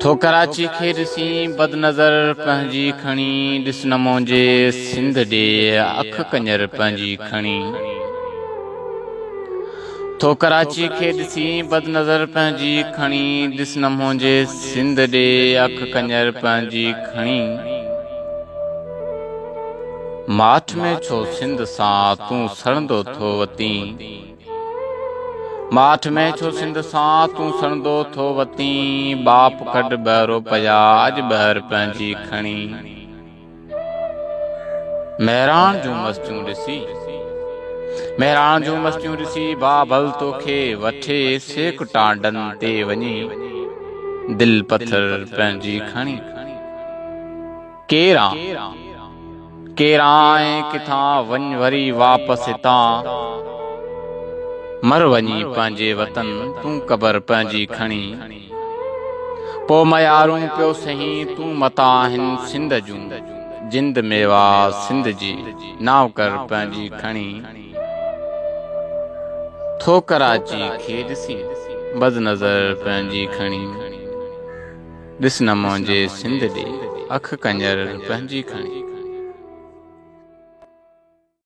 थो कराची खे ॾिसी बदनज़र पंहिंजी खणी, ॾिस न मुंहिंजे सिंध ॾे अख कंजर पंहिंजी खणी। थो कराची खे ॾिसी बदनज़र पंहिंजी खणी, ॾिस न मुंहिंजे सिंध ॾे अख कंजर पंहिंजी खणी। माठ में छो सिंध सां तूं सड़ंदो थो वतीं, माठ में छो सिंध सां तूं सड़ंदो थो वतीं। बाप कढ बहिरो पया अॼु ॿाहिरि पंहिंजी खणी। महिराण जूं मस्तियूं ॾिसी, महिराण जूं मस्तियूं ॾिसी बाबल तोखे वठे सेक टांडन ते वञी, दिल पत्थर पंहिंजी खणी। केरां केरां ऐं किथां वञ वरी वापसि हितां, मर वञी पंहिंजे वतन तूं क़बर पंहिंजी खणी। पो मयारूं पियो सही तूं मतां आहिनि सिंध जूं, जिंद मेवा सिंध जी नाव कर पंहिंजी खणी। थो कराची खे ॾिसी बदनज़र पंहिंजी खणी, ॾिस न मुंहिंजे सिंध ॾे अख कंजर पंहिंजी खणी।